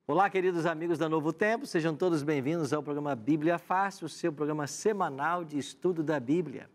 Olá, queridos amigos da Novo Tempo, sejam todos bem-vindos ao programa Bíblia Fácil, o seu programa semanal de estudo da Bíblia.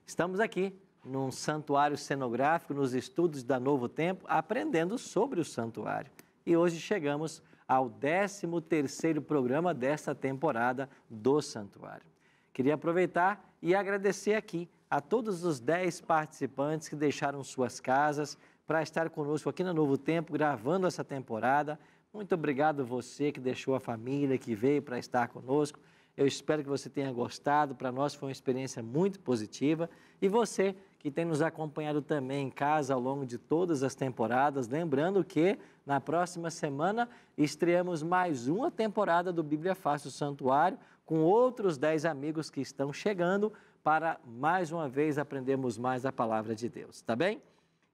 Estamos aqui num santuário cenográfico, nos estudos da Novo Tempo, aprendendo sobre o santuário. E hoje chegamos ao 13º programa desta temporada do santuário. Queria aproveitar e agradecer aqui a todos os 10 participantes que deixaram suas casas para estar conosco aqui na Novo Tempo, gravando essa temporada. Muito obrigado você que deixou a família, que veio para estar conosco. Eu espero que você tenha gostado. Para nós foi uma experiência muito positiva. E você que tem nos acompanhado também em casa ao longo de todas as temporadas, lembrando que na próxima semana estreamos mais uma temporada do Bíblia Fácil Santuário, com outros 10 amigos que estão chegando para mais uma vez aprendermos mais a palavra de Deus, tá bem?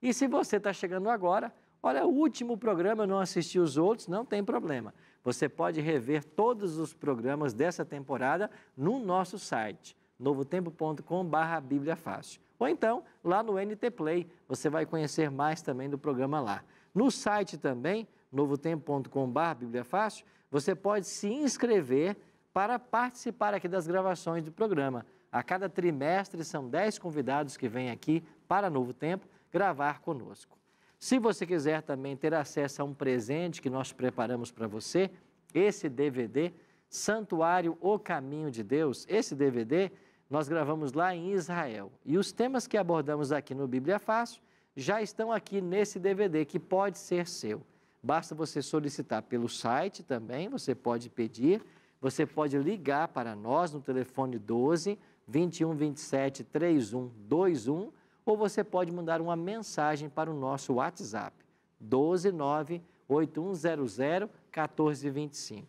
E se você está chegando agora, olha, o último programa, eu não assisti os outros, não tem problema. Você pode rever todos os programas dessa temporada no nosso site, novotempo.com/Bíblia Fácil. Ou então, lá no NT Play, você vai conhecer mais também do programa lá. No site também, novotempo.com/Bíblia Fácil, você pode se inscrever para participar aqui das gravações do programa. A cada trimestre são 10 convidados que vêm aqui para Novo Tempo gravar conosco. Se você quiser também ter acesso a um presente que nós preparamos para você, esse DVD, Santuário, o Caminho de Deus, esse DVD nós gravamos lá em Israel. E os temas que abordamos aqui no Bíblia Fácil já estão aqui nesse DVD, que pode ser seu. Basta você solicitar pelo site também, você pode pedir, você pode ligar para nós no telefone 12 21 27 3121, ou você pode mandar uma mensagem para o nosso WhatsApp, 12981001425.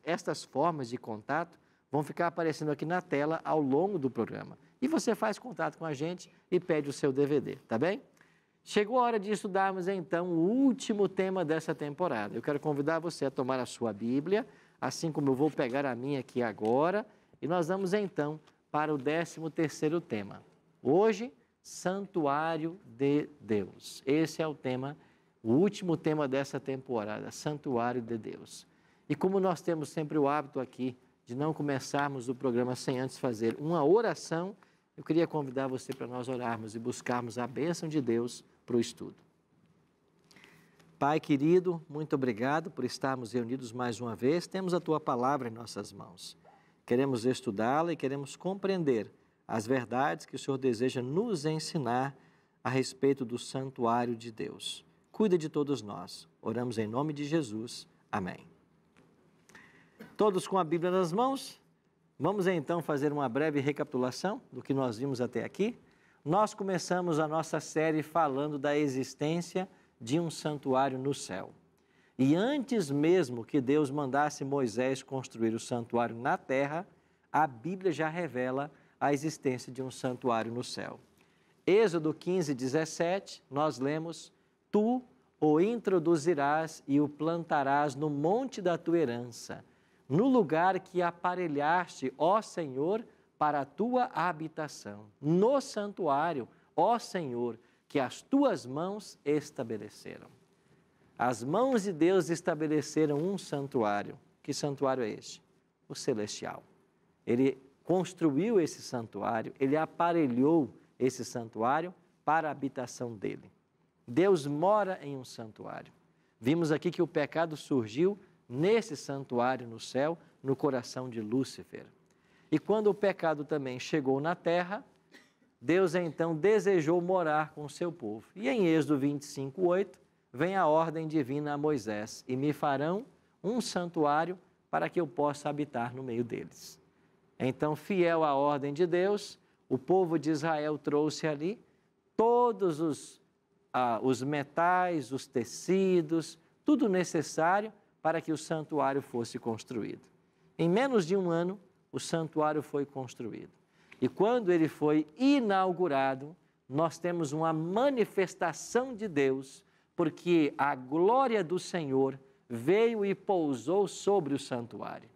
Estas formas de contato vão ficar aparecendo aqui na tela ao longo do programa. E você faz contato com a gente e pede o seu DVD, tá bem? Chegou a hora de estudarmos, então, o último tema dessa temporada. Eu quero convidar você a tomar a sua Bíblia, assim como eu vou pegar a minha aqui agora, e nós vamos, então, para o 13º tema. Hoje, Santuário de Deus. Esse é o tema, o último tema dessa temporada, Santuário de Deus. E como nós temos sempre o hábito aqui de não começarmos o programa sem antes fazer uma oração, eu queria convidar você para nós orarmos e buscarmos a bênção de Deus para o estudo. Pai querido, muito obrigado por estarmos reunidos mais uma vez. Temos a Tua palavra em nossas mãos. Queremos estudá-la e queremos compreender as verdades que o Senhor deseja nos ensinar a respeito do santuário de Deus. Cuida de todos nós. Oramos em nome de Jesus. Amém. Todos com a Bíblia nas mãos? Vamos então fazer uma breve recapitulação do que nós vimos até aqui. Nós começamos a nossa série falando da existência de um santuário no céu. E antes mesmo que Deus mandasse Moisés construir o santuário na terra, a Bíblia já revela a existência de um santuário no céu. Êxodo 15:17, nós lemos: Tu o introduzirás e o plantarás no monte da tua herança, no lugar que aparelhaste, ó Senhor, para a tua habitação, no santuário, ó Senhor, que as tuas mãos estabeleceram. As mãos de Deus estabeleceram um santuário. Que santuário é este? O celestial. Ele construiu esse santuário, ele aparelhou esse santuário para a habitação dele. Deus mora em um santuário. Vimos aqui que o pecado surgiu nesse santuário no céu, no coração de Lúcifer. E quando o pecado também chegou na terra, Deus então desejou morar com o seu povo. E em Êxodo 25:8, vem a ordem divina a Moisés: e me farão um santuário para que eu possa habitar no meio deles. Então, fiel à ordem de Deus, o povo de Israel trouxe ali todos os metais, os tecidos, tudo necessário para que o santuário fosse construído. Em menos de um ano, o santuário foi construído. E quando ele foi inaugurado, nós temos uma manifestação de Deus, porque a glória do Senhor veio e pousou sobre o santuário.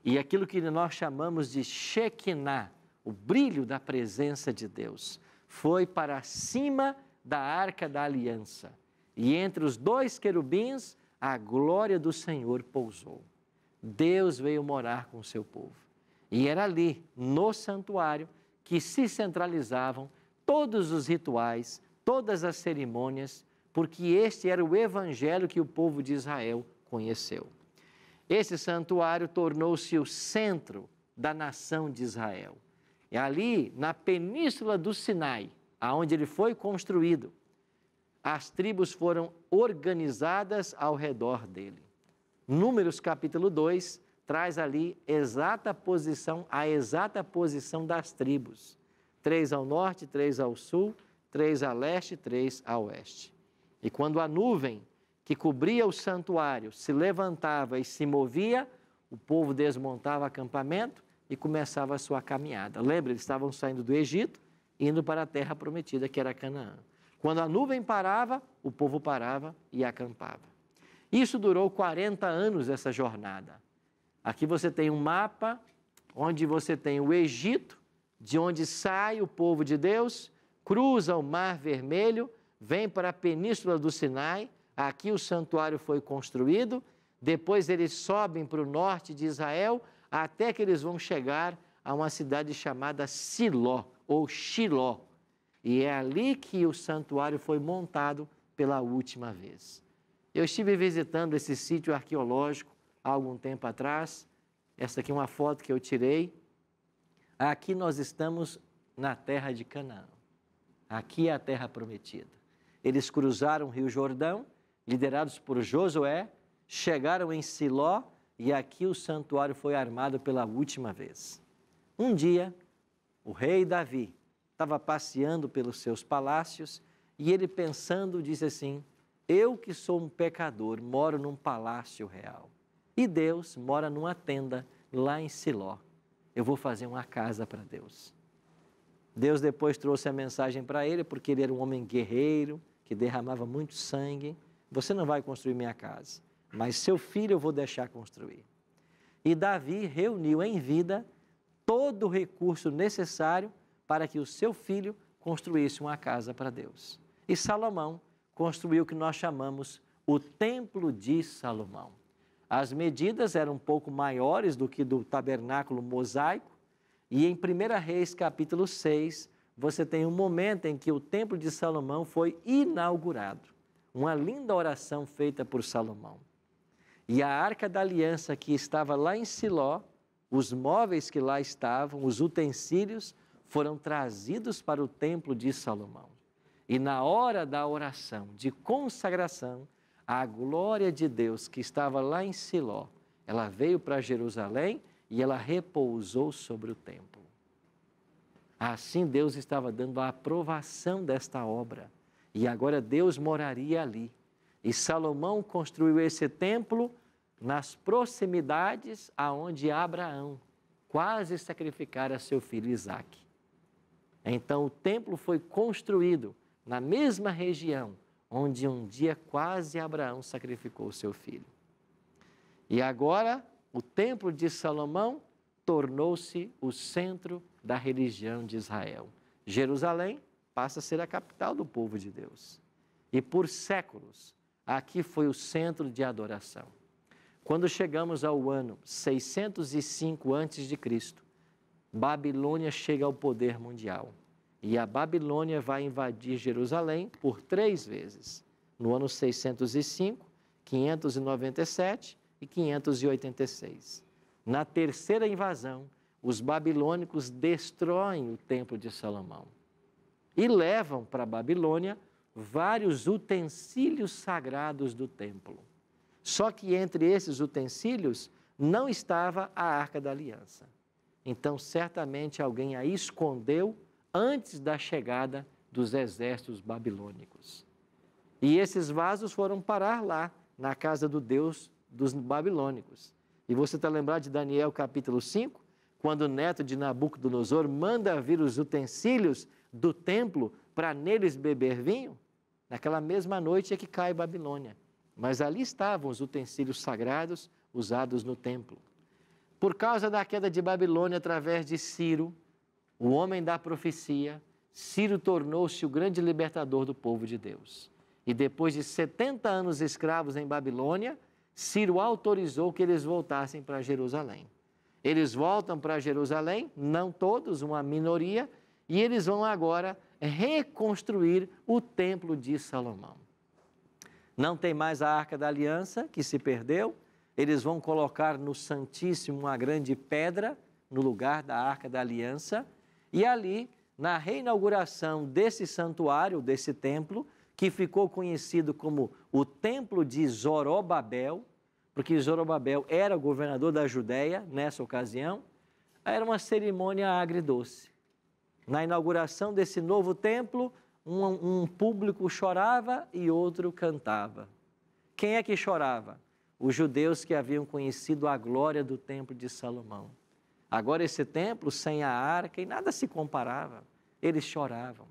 E aquilo que nós chamamos de Shekinah, o brilho da presença de Deus, foi para cima da Arca da Aliança. E entre os dois querubins a glória do Senhor pousou. Deus veio morar com o seu povo. E era ali, no santuário, que se centralizavam todos os rituais, todas as cerimônias, porque este era o evangelho que o povo de Israel conheceu. Esse santuário tornou-se o centro da nação de Israel. É ali, na península do Sinai, aonde ele foi construído, as tribos foram organizadas ao redor dele. Números capítulo 2 traz ali a exata posição das tribos. 3 ao norte, 3 ao sul, 3 a leste, 3 a oeste. E quando a nuvem que cobria o santuário se levantava e se movia, o povo desmontava o acampamento e começava a sua caminhada. Lembra, eles estavam saindo do Egito, indo para a terra prometida, que era Canaã. Quando a nuvem parava, o povo parava e acampava. Isso durou 40 anos, essa jornada. Aqui você tem um mapa, onde você tem o Egito, de onde sai o povo de Deus, cruza o Mar Vermelho, vem para a Península do Sinai, aqui o santuário foi construído, depois eles sobem para o norte de Israel, até que eles vão chegar a uma cidade chamada Siló, ou Shiló. E é ali que o santuário foi montado pela última vez. Eu estive visitando esse sítio arqueológico há algum tempo atrás. Essa aqui é uma foto que eu tirei. Aqui nós estamos na terra de Canaã. Aqui é a terra prometida. Eles cruzaram o Rio Jordão, liderados por Josué, chegaram em Siló e aqui o santuário foi armado pela última vez. Um dia, o rei Davi estava passeando pelos seus palácios e ele pensando disse assim: eu que sou um pecador, moro num palácio real e Deus mora numa tenda lá em Siló. Eu vou fazer uma casa para Deus. Deus depois trouxe a mensagem para ele, porque ele era um homem guerreiro, que derramava muito sangue. Você não vai construir minha casa, mas seu filho eu vou deixar construir. E Davi reuniu em vida todo o recurso necessário para que o seu filho construísse uma casa para Deus. E Salomão construiu o que nós chamamos o Templo de Salomão. As medidas eram um pouco maiores do que do tabernáculo mosaico, e em 1 Reis capítulo 6, você tem um momento em que o Templo de Salomão foi inaugurado. Uma linda oração feita por Salomão. E a Arca da Aliança que estava lá em Siló, os móveis que lá estavam, os utensílios, foram trazidos para o Templo de Salomão. E na hora da oração de consagração, a glória de Deus que estava lá em Siló, ela veio para Jerusalém e ela repousou sobre o templo. Assim Deus estava dando a aprovação desta obra. E agora Deus moraria ali. E Salomão construiu esse templo nas proximidades aonde Abraão quase sacrificara seu filho Isaque. Então o templo foi construído na mesma região onde um dia quase Abraão sacrificou o seu filho. E agora o templo de Salomão tornou-se o centro da religião de Israel. Jerusalém passa a ser a capital do povo de Deus. E por séculos, aqui foi o centro de adoração. Quando chegamos ao ano 605 a.C., Babilônia chega ao poder mundial. E a Babilônia vai invadir Jerusalém por 3 vezes. No ano 605, 597 e 586. Na terceira invasão, os babilônicos destroem o templo de Salomão e levam para a Babilônia vários utensílios sagrados do templo. Só que entre esses utensílios não estava a Arca da Aliança. Então, certamente alguém a escondeu antes da chegada dos exércitos babilônicos. E esses vasos foram parar lá, na casa do Deus dos babilônicos. E você está lembrado de Daniel capítulo 5? Quando o neto de Nabucodonosor manda vir os utensílios do templo para neles beber vinho? Naquela mesma noite é que cai Babilônia. Mas ali estavam os utensílios sagrados usados no templo. Por causa da queda de Babilônia através de Ciro, o homem da profecia, Ciro tornou-se o grande libertador do povo de Deus. E depois de 70 anos escravos em Babilônia, Ciro autorizou que eles voltassem para Jerusalém. Eles voltam para Jerusalém, não todos, uma minoria, e eles vão agora reconstruir o Templo de Salomão. Não tem mais a Arca da Aliança, que se perdeu. Eles vão colocar no Santíssimo uma grande pedra no lugar da Arca da Aliança. E ali, na reinauguração desse santuário, desse templo, que ficou conhecido como o Templo de Zorobabel, porque Zorobabel era o governador da Judéia nessa ocasião, era uma cerimônia agridoce. Na inauguração desse novo templo, um público chorava e outro cantava. Quem é que chorava? Os judeus que haviam conhecido a glória do templo de Salomão. Agora esse templo, sem a arca, e nada se comparava. Eles choravam.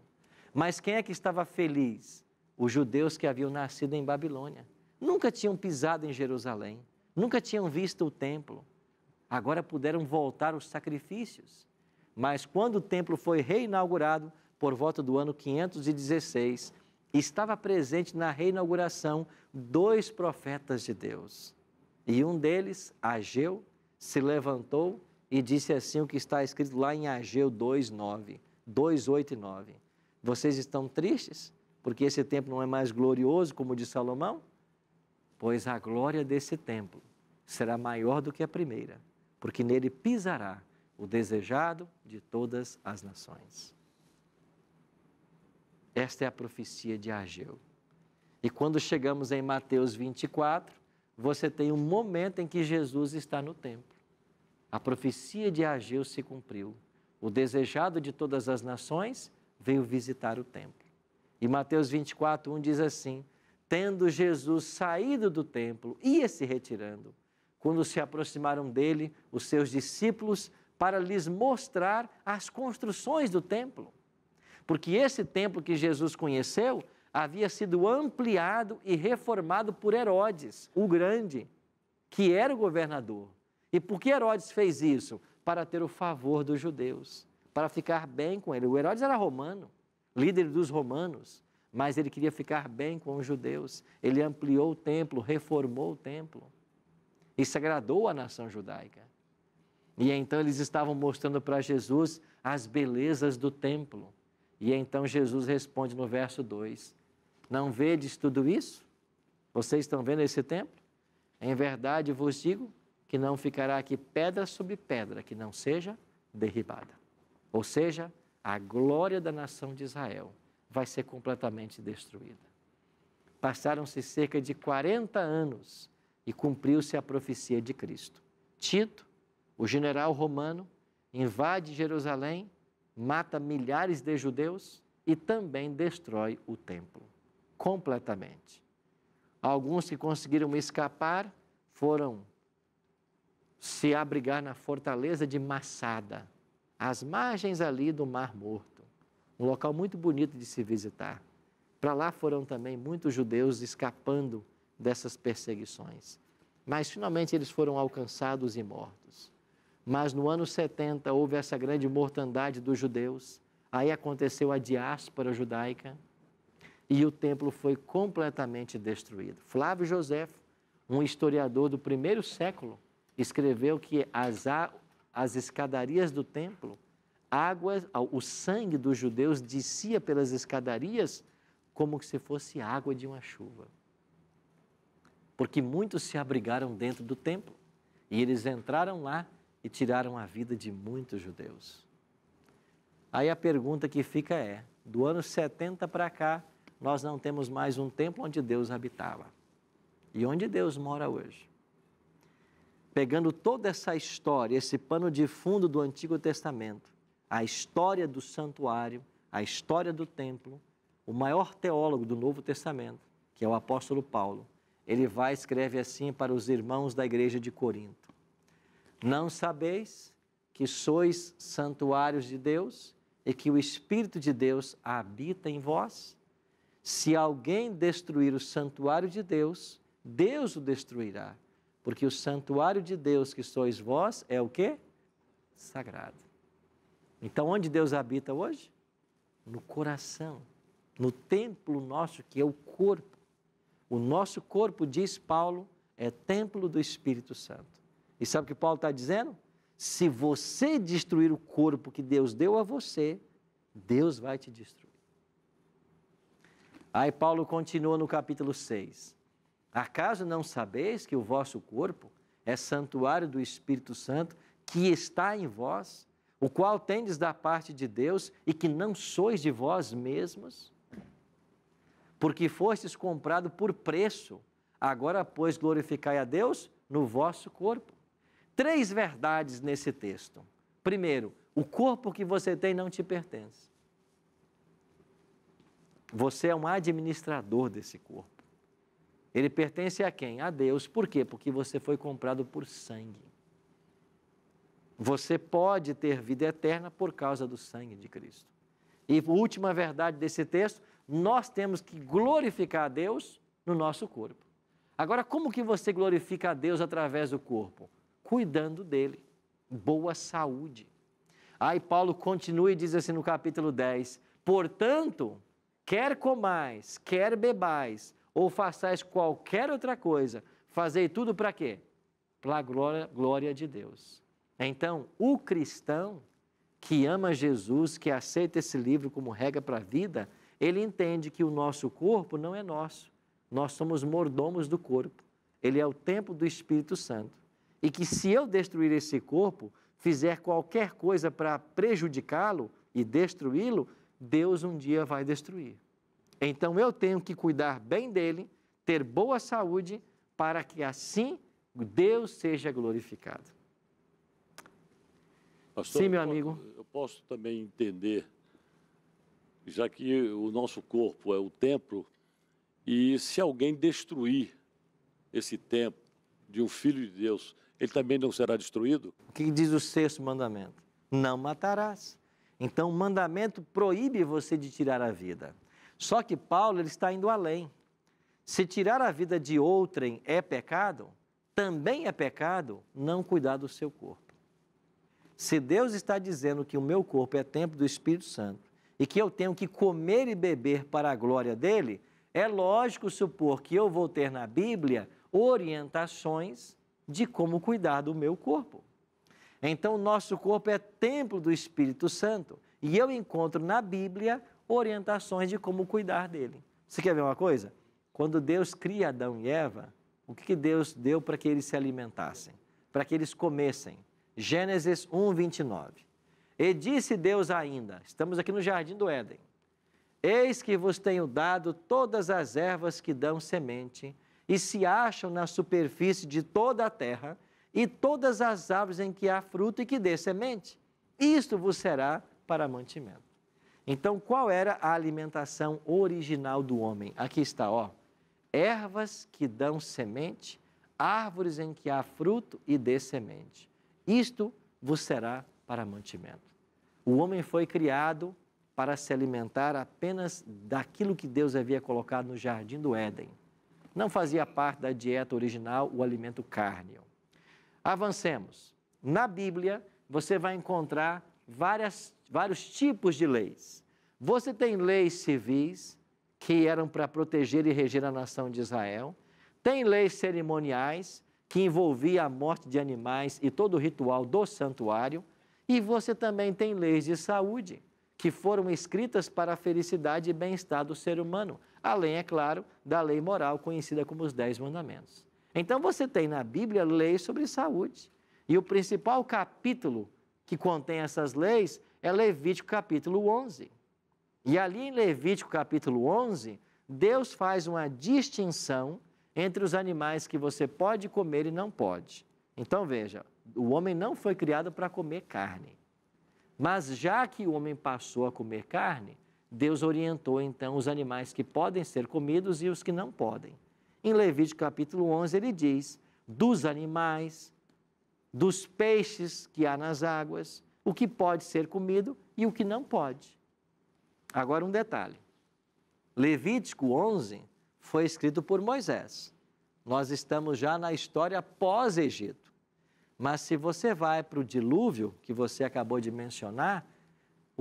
Mas quem é que estava feliz? Os judeus que haviam nascido em Babilônia. Nunca tinham pisado em Jerusalém. Nunca tinham visto o templo. Agora puderam voltar aos sacrifícios. Mas quando o templo foi reinaugurado, por volta do ano 516, estava presente na reinauguração 2 profetas de Deus. E um deles, Ageu, se levantou e disse assim o que está escrito lá em Ageu 2:9, 2:8 e 9. Vocês estão tristes porque esse templo não é mais glorioso como o de Salomão? Pois a glória desse templo será maior do que a primeira, porque nele pisará o desejado de todas as nações. Esta é a profecia de Ageu. E quando chegamos em Mateus 24, você tem um momento em que Jesus está no templo. A profecia de Ageu se cumpriu. O desejado de todas as nações veio visitar o templo. E Mateus 24:1 diz assim: tendo Jesus saído do templo, ia se retirando, quando se aproximaram dele os seus discípulos para lhes mostrar as construções do templo. Porque esse templo que Jesus conheceu havia sido ampliado e reformado por Herodes, o Grande, que era o governador. E por que Herodes fez isso? Para ter o favor dos judeus, para ficar bem com ele. O Herodes era romano, líder dos romanos, mas ele queria ficar bem com os judeus. Ele ampliou o templo, reformou o templo. Isso agradou a nação judaica. E então eles estavam mostrando para Jesus as belezas do templo. E então Jesus responde no verso 2, não vedes tudo isso? Vocês estão vendo esse templo? Em verdade vos digo que não ficará aqui pedra sobre pedra que não seja derribada. Ou seja, a glória da nação de Israel vai ser completamente destruída. Passaram-se cerca de 40 anos e cumpriu-se a profecia de Cristo. Tito, o general romano, invade Jerusalém, mata milhares de judeus e também destrói o templo, completamente. Alguns que conseguiram escapar foram se abrigar na fortaleza de Massada, às margens ali do Mar Morto, um local muito bonito de se visitar. Para lá foram também muitos judeus escapando dessas perseguições. Mas finalmente eles foram alcançados e mortos. Mas no ano 70 houve essa grande mortandade dos judeus, aí aconteceu a diáspora judaica e o templo foi completamente destruído. Flávio Joséfo, um historiador do primeiro século, escreveu que as escadarias do templo, o sangue dos judeus descia pelas escadarias como se fosse água de uma chuva. Porque muitos se abrigaram dentro do templo e eles entraram lá e tiraram a vida de muitos judeus. Aí a pergunta que fica é, do ano 70 para cá, nós não temos mais um templo onde Deus habitava. E onde Deus mora hoje? Pegando toda essa história, esse pano de fundo do Antigo Testamento, a história do santuário, a história do templo, o maior teólogo do Novo Testamento, que é o apóstolo Paulo, ele vai e escreve assim para os irmãos da igreja de Corinto: não sabeis que sois santuários de Deus e que o Espírito de Deus habita em vós? Se alguém destruir o santuário de Deus, Deus o destruirá, porque o santuário de Deus que sois vós é o quê? Sagrado. Então, onde Deus habita hoje? No coração, no templo nosso, que é o corpo. O nosso corpo, diz Paulo, é templo do Espírito Santo. E sabe o que Paulo está dizendo? Se você destruir o corpo que Deus deu a você, Deus vai te destruir. Aí Paulo continua no capítulo 6. Acaso não sabeis que o vosso corpo é santuário do Espírito Santo, que está em vós, o qual tendes da parte de Deus, e que não sois de vós mesmos? Porque fostes comprado por preço, agora, pois, glorificai a Deus no vosso corpo. 3 verdades nesse texto. Primeiro, o corpo que você tem não te pertence. Você é um administrador desse corpo. Ele pertence a quem? A Deus. Por quê? Porque você foi comprado por sangue. Você pode ter vida eterna por causa do sangue de Cristo. E a última verdade desse texto, nós temos que glorificar a Deus no nosso corpo. Agora, como que você glorifica a Deus através do corpo? Cuidando dele. Boa saúde. Aí Paulo continua e diz assim no capítulo 10, portanto, quer comais, quer bebais, ou façais qualquer outra coisa, fazei tudo para quê? Para a glória de Deus. Então, o cristão que ama Jesus, que aceita esse livro como regra para a vida, ele entende que o nosso corpo não é nosso. Nós somos mordomos do corpo. Ele é o templo do Espírito Santo. E que se eu destruir esse corpo, fizer qualquer coisa para prejudicá-lo e destruí-lo, Deus um dia vai destruir. Então eu tenho que cuidar bem dele, ter boa saúde, para que assim Deus seja glorificado. Pastor, sim, meu amigo. Eu posso também entender, já que o nosso corpo é o templo, e se alguém destruir esse templo de um filho de Deus, ele também não será destruído? O que diz o 6º mandamento? Não matarás. Então o mandamento proíbe você de tirar a vida. Só que Paulo ele está indo além. Se tirar a vida de outrem é pecado, também é pecado não cuidar do seu corpo. Se Deus está dizendo que o meu corpo é templo do Espírito Santo e que eu tenho que comer e beber para a glória dele, é lógico supor que eu vou ter na Bíblia orientações de como cuidar do meu corpo. Então, o nosso corpo é templo do Espírito Santo e eu encontro na Bíblia orientações de como cuidar dele. Você quer ver uma coisa? Quando Deus cria Adão e Eva, o que Deus deu para que eles se alimentassem? Para que eles comessem. Gênesis 1, 29. E disse Deus ainda, estamos aqui no jardim do Éden, eis que vos tenho dado todas as ervas que dão semente e se acham na superfície de toda a terra e todas as árvores em que há fruto e que dê semente. Isto vos será para mantimento. Então, qual era a alimentação original do homem? Aqui está, ó. Ervas que dão semente, árvores em que há fruto e dê semente. Isto vos será para mantimento. O homem foi criado para se alimentar apenas daquilo que Deus havia colocado no jardim do Éden. Não fazia parte da dieta original o alimento cárneo. Avancemos. Na Bíblia, você vai encontrar vários tipos de leis. Você tem leis civis, que eram para proteger e reger a nação de Israel. Tem leis cerimoniais, que envolvia a morte de animais e todo o ritual do santuário. E você também tem leis de saúde, que foram escritas para a felicidade e bem-estar do ser humano. Além, é claro, da lei moral conhecida como os 10 mandamentos. Então você tem na Bíblia leis sobre saúde. E o principal capítulo que contém essas leis é Levítico capítulo 11. E ali em Levítico capítulo 11, Deus faz uma distinção entre os animais que você pode comer e não pode. Então veja, o homem não foi criado para comer carne. Mas já que o homem passou a comer carne, Deus orientou então os animais que podem ser comidos e os que não podem. Em Levítico capítulo 11 ele diz, dos animais, dos peixes que há nas águas, o que pode ser comido e o que não pode. Agora um detalhe, Levítico 11 foi escrito por Moisés. Nós estamos já na história pós-Egito. Mas se você vai para o dilúvio, que você acabou de mencionar,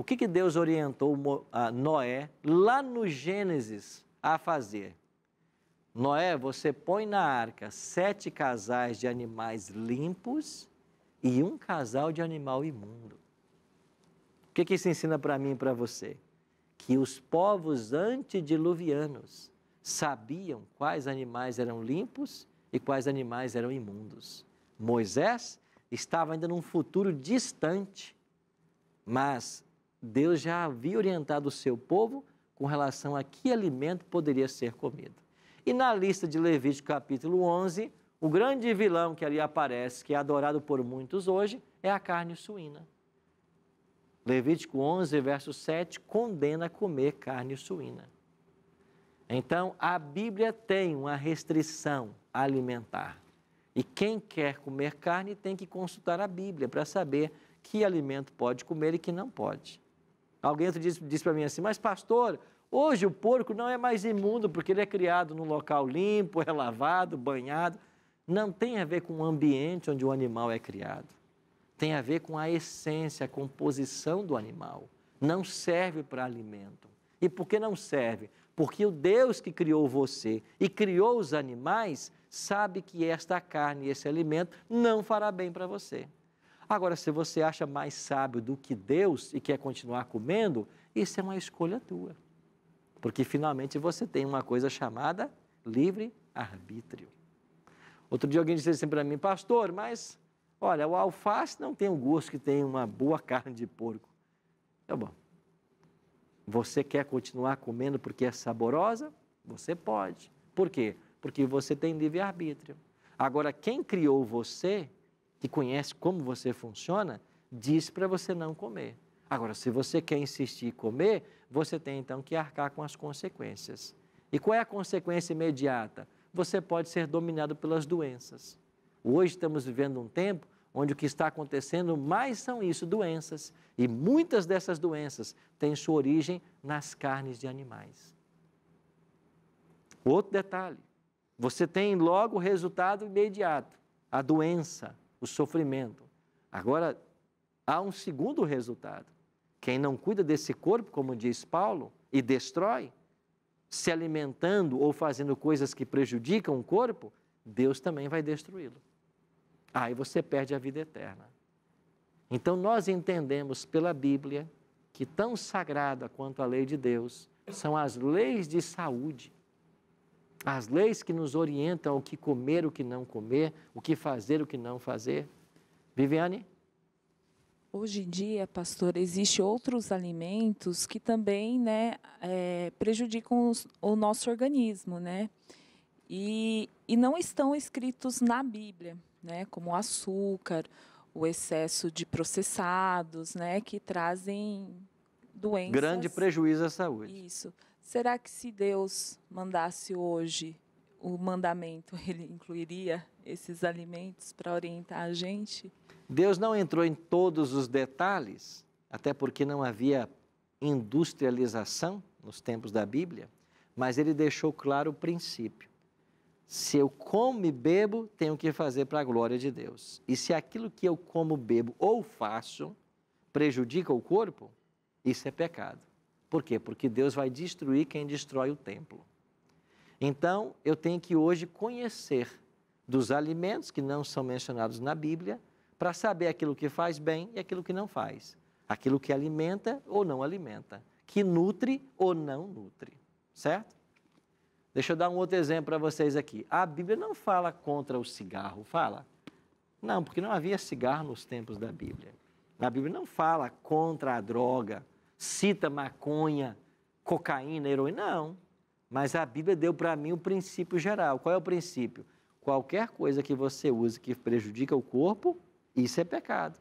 O que Deus orientou a Noé, lá no Gênesis, a fazer? Noé, você põe na arca 7 casais de animais limpos e um casal de animal imundo. O que isso ensina para mim e para você? Que os povos antediluvianos sabiam quais animais eram limpos e quais animais eram imundos. Moisés estava ainda num futuro distante, mas Deus já havia orientado o seu povo com relação a que alimento poderia ser comido. E na lista de Levítico capítulo 11, o grande vilão que ali aparece, que é adorado por muitos hoje, é a carne suína. Levítico 11, verso 7, condena a comer carne suína. Então, a Bíblia tem uma restrição alimentar. E quem quer comer carne tem que consultar a Bíblia para saber que alimento pode comer e que não pode. Alguém disse para mim assim, mas pastor, hoje o porco não é mais imundo porque ele é criado num local limpo, é lavado, banhado. Não tem a ver com o ambiente onde o animal é criado. Tem a ver com a essência, a composição do animal. Não serve para alimento. E por que não serve? Porque o Deus que criou você e criou os animais sabe que esta carne e esse alimento não fará bem para você. Agora, se você acha mais sábio do que Deus e quer continuar comendo, isso é uma escolha tua. Porque finalmente você tem uma coisa chamada livre-arbítrio. Outro dia alguém disse assim para mim, pastor, mas olha, o alface não tem o gosto que tem uma boa carne de porco. Tá bom. Você quer continuar comendo porque é saborosa? Você pode. Por quê? Porque você tem livre-arbítrio. Agora, quem criou você, que conhece como você funciona, diz para você não comer. Agora, se você quer insistir em comer, você tem então que arcar com as consequências. E qual é a consequência imediata? Você pode ser dominado pelas doenças. Hoje estamos vivendo um tempo onde o que está acontecendo mais são isso, doenças. E muitas dessas doenças têm sua origem nas carnes de animais. Outro detalhe, você tem logo o resultado imediato, a doença, o sofrimento. Agora, há um segundo resultado. Quem não cuida desse corpo, como diz Paulo, e destrói, se alimentando ou fazendo coisas que prejudicam o corpo, Deus também vai destruí-lo. Aí você perde a vida eterna. Então nós entendemos pela Bíblia que tão sagrada quanto a lei de Deus são as leis de saúde. As leis que nos orientam o que comer, o que não comer, o que fazer, o que não fazer. Viviane? Hoje em dia, pastor, existem outros alimentos que também prejudicam o nosso organismo, né? E não estão escritos na Bíblia, né? Como o açúcar, o excesso de processados, né? Que trazem doenças. Grande prejuízo à saúde. Isso. Será que se Deus mandasse hoje o mandamento, ele incluiria esses alimentos para orientar a gente? Deus não entrou em todos os detalhes, até porque não havia industrialização nos tempos da Bíblia, mas ele deixou claro o princípio. Se eu como e bebo, tenho que fazer para a glória de Deus. E se aquilo que eu como, bebo ou faço prejudica o corpo, isso é pecado. Por quê? Porque Deus vai destruir quem destrói o templo. Então, eu tenho que hoje conhecer dos alimentos que não são mencionados na Bíblia, para saber aquilo que faz bem e aquilo que não faz. Aquilo que alimenta ou não alimenta. Que nutre ou não nutre. Certo? Deixa eu dar um outro exemplo para vocês aqui. A Bíblia não fala contra o cigarro, fala? Não, porque não havia cigarro nos tempos da Bíblia. A Bíblia não fala contra a droga, cita maconha, cocaína, heroína, não. Mas a Bíblia deu para mim o princípio geral. Qual é o princípio? Qualquer coisa que você use que prejudica o corpo, isso é pecado,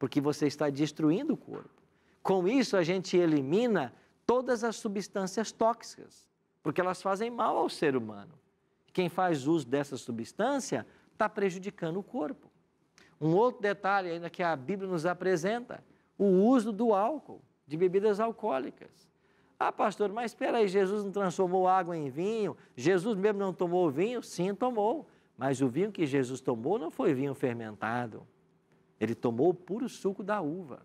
porque você está destruindo o corpo. Com isso, a gente elimina todas as substâncias tóxicas, porque elas fazem mal ao ser humano. Quem faz uso dessa substância está prejudicando o corpo. Um outro detalhe ainda que a Bíblia nos apresenta, o uso do álcool, de bebidas alcoólicas. Ah, pastor, mas espera aí, Jesus não transformou água em vinho? Jesus mesmo não tomou vinho? Sim, tomou. Mas o vinho que Jesus tomou não foi vinho fermentado. Ele tomou o puro suco da uva.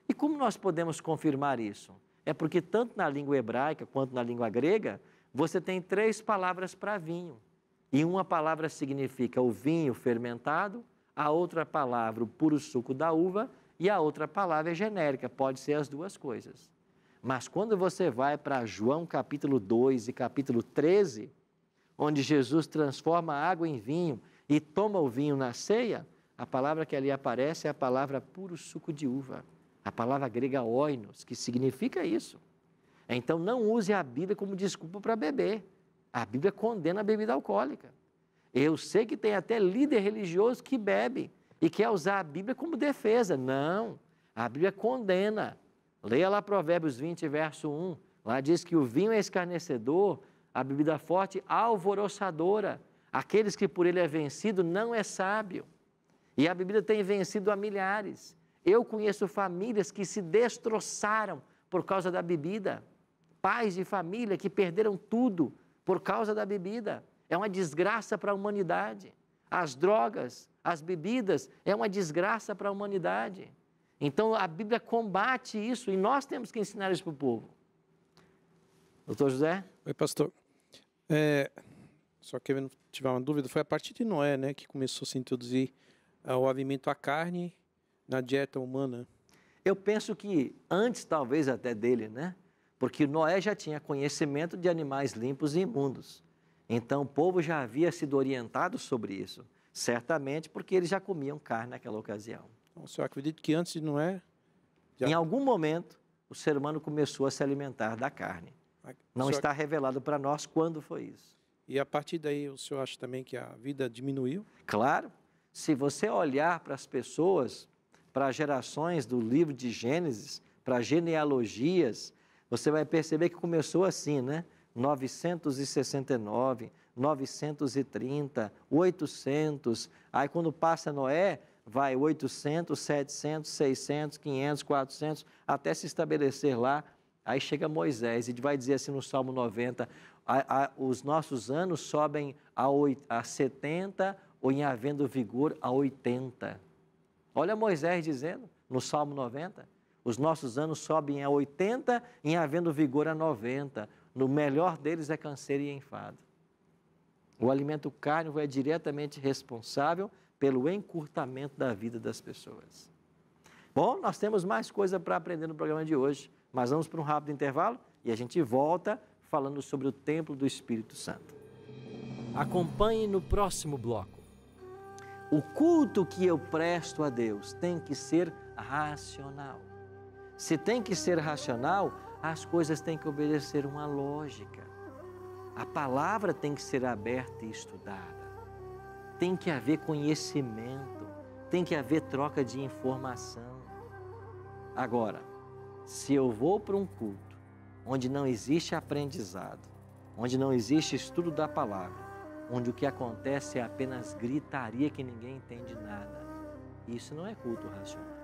E como nós podemos confirmar isso? É porque tanto na língua hebraica quanto na língua grega, você tem 3 palavras para vinho. E uma palavra significa o vinho fermentado, a outra palavra o puro suco da uva e a outra palavra é genérica, pode ser as 2 coisas. Mas quando você vai para João capítulo 2 e capítulo 13, onde Jesus transforma a água em vinho e toma o vinho na ceia, a palavra que ali aparece é a palavra puro suco de uva. A palavra grega oinos, que significa isso. Então não use a Bíblia como desculpa para beber. A Bíblia condena a bebida alcoólica. Eu sei que tem até líder religioso que bebe e quer usar a Bíblia como defesa. Não, a Bíblia condena. Leia lá Provérbios 20, verso 1. Lá diz que o vinho é escarnecedor, a bebida forte alvoroçadora. Aqueles que por ele é vencido não é sábio. E a bebida tem vencido a milhares. Eu conheço famílias que se destroçaram por causa da bebida. Pais de família que perderam tudo por causa da bebida. É uma desgraça para a humanidade. As drogas, as bebidas, é uma desgraça para a humanidade. Então, a Bíblia combate isso e nós temos que ensinar isso para o povo. Doutor José? Oi, pastor. Só que eu tive uma dúvida, foi a partir de Noé, né, que começou a se introduzir o alimento à carne na dieta humana. Eu penso que antes, talvez, até dele, né? Porque Noé já tinha conhecimento de animais limpos e imundos. Então, o povo já havia sido orientado sobre isso. Certamente porque eles já comiam carne naquela ocasião. Então, o senhor acredita que antes de Noé... Em algum momento, o ser humano começou a se alimentar da carne. Não está revelado para nós quando foi isso. E a partir daí, o senhor acha também que a vida diminuiu? Claro. Se você olhar para as pessoas, para as gerações do livro de Gênesis, para genealogias, você vai perceber que começou assim, né? 969, 930, 800. Aí quando passa Noé, vai 800, 700, 600, 500, 400, até se estabelecer lá. Aí chega Moisés e vai dizer assim no Salmo 90, os nossos anos sobem a 70 ou em havendo vigor a 80. Olha Moisés dizendo no Salmo 90, os nossos anos sobem a 80 em havendo vigor a 90. No melhor deles é canseiro e enfado. O alimento carne é diretamente responsável pelo encurtamento da vida das pessoas. Bom, nós temos mais coisa para aprender no programa de hoje, mas vamos para um rápido intervalo e a gente volta falando sobre o templo do Espírito Santo. Acompanhe no próximo bloco. O culto que eu presto a Deus tem que ser racional. Se tem que ser racional, as coisas têm que obedecer uma lógica. A palavra tem que ser aberta e estudada. Tem que haver conhecimento, tem que haver troca de informação. Agora, se eu vou para um culto onde não existe aprendizado, onde não existe estudo da palavra, onde o que acontece é apenas gritaria que ninguém entende nada, isso não é culto racional.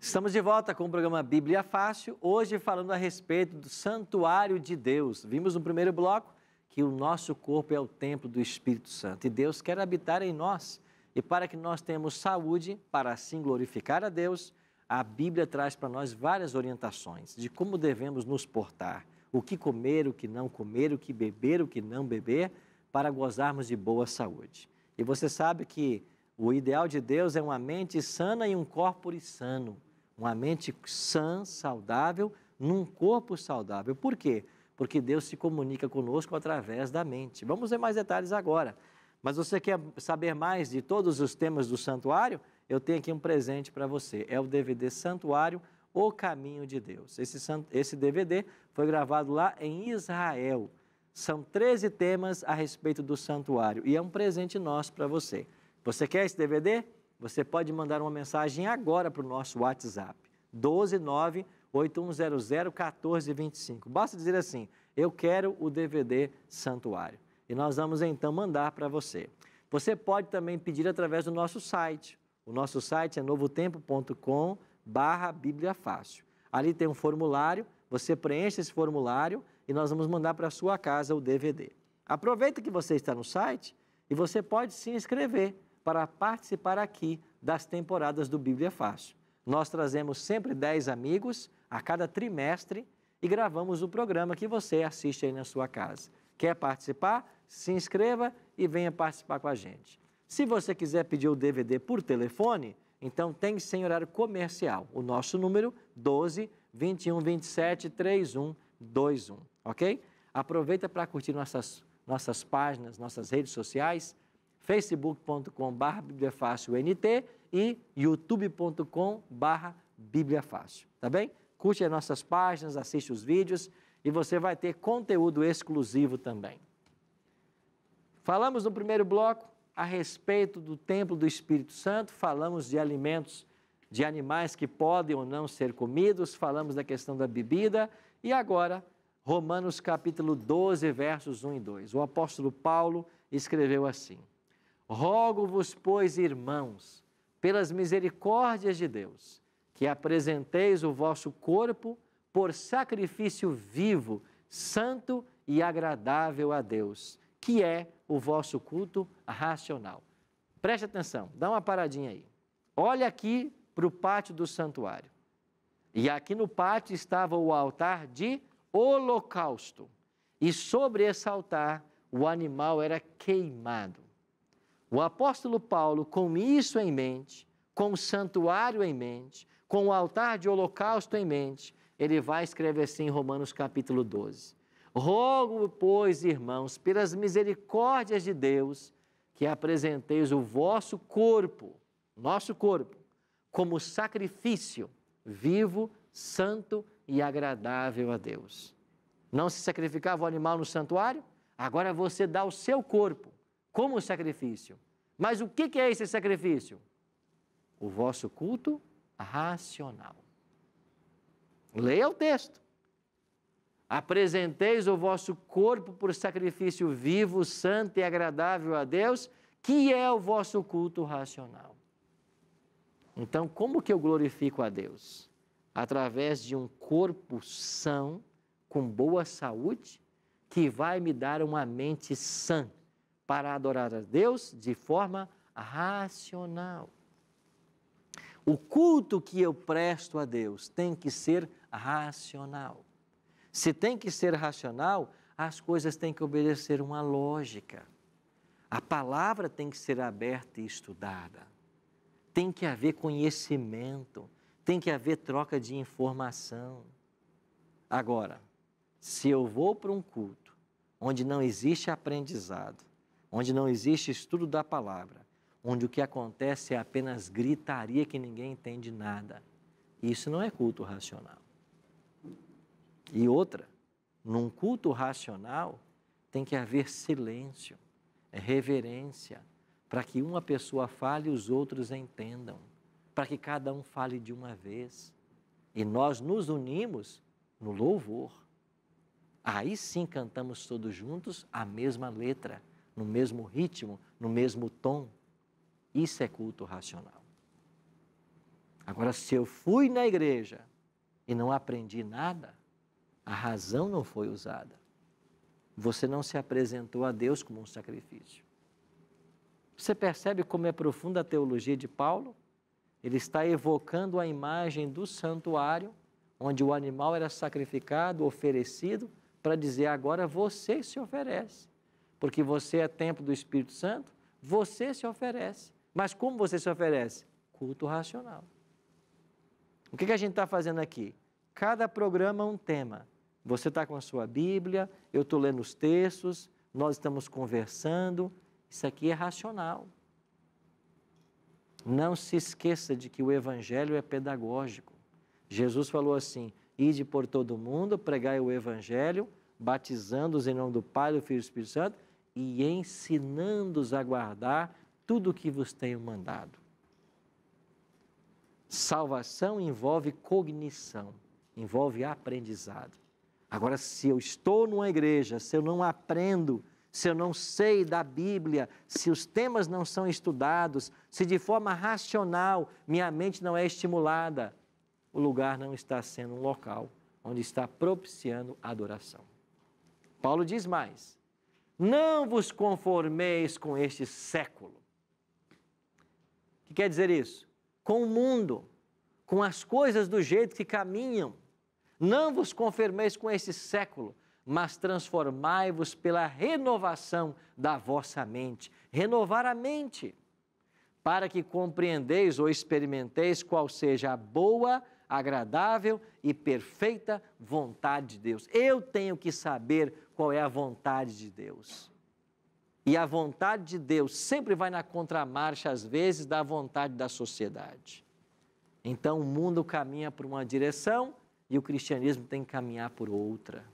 Estamos de volta com o programa Bíblia Fácil, hoje falando a respeito do santuário de Deus. Vimos no primeiro bloco que o nosso corpo é o templo do Espírito Santo e Deus quer habitar em nós. E para que nós tenhamos saúde, para assim glorificar a Deus, a Bíblia traz para nós várias orientações de como devemos nos portar, o que comer, o que não comer, o que beber, o que não beber, para gozarmos de boa saúde. E você sabe que o ideal de Deus é uma mente sana e um corpo sano. Uma mente sã, saudável, num corpo saudável. Por quê? Porque Deus se comunica conosco através da mente. Vamos ver mais detalhes agora. Mas você quer saber mais de todos os temas do santuário? Eu tenho aqui um presente para você. É o DVD Santuário, O Caminho de Deus. Esse DVD foi gravado lá em Israel. São 13 temas a respeito do santuário e é um presente nosso para você. Você quer esse DVD? Você pode mandar uma mensagem agora para o nosso WhatsApp, 129-8100-1425. Basta dizer assim, eu quero o DVD Santuário. E nós vamos então mandar para você. Você pode também pedir através do nosso site. O nosso site é novotempo.com/Bíblia Fácil. Ali tem um formulário, você preenche esse formulário e nós vamos mandar para a sua casa o DVD. Aproveita que você está no site e você pode se inscrever para participar aqui das temporadas do Bíblia Fácil. Nós trazemos sempre 10 amigos a cada trimestre e gravamos o programa que você assiste aí na sua casa. Quer participar? Se inscreva e venha participar com a gente. Se você quiser pedir o DVD por telefone, então tem sem horário comercial. O nosso número 12 21 27 31 21, ok? Aproveita para curtir nossas páginas, nossas redes sociais, facebook.com/bibliafacilnt e youtube.com/bibliafácil, tá bem? Curte as nossas páginas, assiste os vídeos e você vai ter conteúdo exclusivo também. Falamos no primeiro bloco a respeito do templo do Espírito Santo, falamos de alimentos, de animais que podem ou não ser comidos, falamos da questão da bebida e agora Romanos capítulo 12, versos 1 e 2. O apóstolo Paulo escreveu assim: Rogo-vos, pois, irmãos, pelas misericórdias de Deus, que apresenteis o vosso corpo por sacrifício vivo, santo e agradável a Deus, que é o vosso culto racional. Preste atenção, dá uma paradinha aí. Olha aqui para o pátio do santuário. E aqui no pátio estava o altar de holocausto. E sobre esse altar o animal era queimado. O apóstolo Paulo, com isso em mente, com o santuário em mente, com o altar de holocausto em mente, ele vai escrever assim em Romanos capítulo 12. Rogo, pois, irmãos, pelas misericórdias de Deus, que apresenteis o vosso corpo, nosso corpo, como sacrifício vivo, santo e agradável a Deus. Não se sacrificava o animal no santuário? Agora você dá o seu corpo como sacrifício. Mas o que é esse sacrifício? O vosso culto racional. Leia o texto. Apresenteis o vosso corpo por sacrifício vivo, santo e agradável a Deus, que é o vosso culto racional. Então, como que eu glorifico a Deus? Através de um corpo são, com boa saúde, que vai me dar uma mente sã para adorar a Deus de forma racional. O culto que eu presto a Deus tem que ser racional. Se tem que ser racional, as coisas têm que obedecer uma lógica. A palavra tem que ser aberta e estudada. Tem que haver conhecimento, tem que haver troca de informação. Agora, se eu vou para um culto onde não existe aprendizado, onde não existe estudo da palavra, onde o que acontece é apenas gritaria que ninguém entende nada, isso não é culto racional. E outra, num culto racional tem que haver silêncio, reverência, para que uma pessoa fale e os outros entendam, para que cada um fale de uma vez. E nós nos unimos no louvor. Aí sim cantamos todos juntos a mesma letra, no mesmo ritmo, no mesmo tom. Isso é culto racional. Agora, se eu fui na igreja e não aprendi nada, a razão não foi usada. Você não se apresentou a Deus como um sacrifício. Você percebe como é profunda a teologia de Paulo? Ele está evocando a imagem do santuário, onde o animal era sacrificado, oferecido, para dizer agora você se oferece. Porque você é templo do Espírito Santo, você se oferece. Mas como você se oferece? Culto racional. O que a gente está fazendo aqui? Cada programa é um tema. Você está com a sua Bíblia, eu estou lendo os textos, nós estamos conversando. Isso aqui é racional. Não se esqueça de que o Evangelho é pedagógico. Jesus falou assim: ide por todo mundo, pregai o Evangelho, batizando-os em nome do Pai, do Filho e do Espírito Santo e ensinando-os a guardar tudo o que vos tenho mandado. Salvação envolve cognição, envolve aprendizado. Agora, se eu estou numa igreja, se eu não aprendo, se eu não sei da Bíblia, se os temas não são estudados, se de forma racional minha mente não é estimulada, o lugar não está sendo um local onde está propiciando a adoração. Paulo diz mais: não vos conformeis com este século. O que quer dizer isso? Com o mundo, com as coisas do jeito que caminham. Não vos conformeis com este século, mas transformai-vos pela renovação da vossa mente. Renovar a mente, para que compreendeis ou experimenteis qual seja a boa, agradável e perfeita vontade de Deus. Eu tenho que saber qual é a vontade de Deus. E a vontade de Deus sempre vai na contramarcha, às vezes, da vontade da sociedade. Então, o mundo caminha por uma direção e o cristianismo tem que caminhar por outra.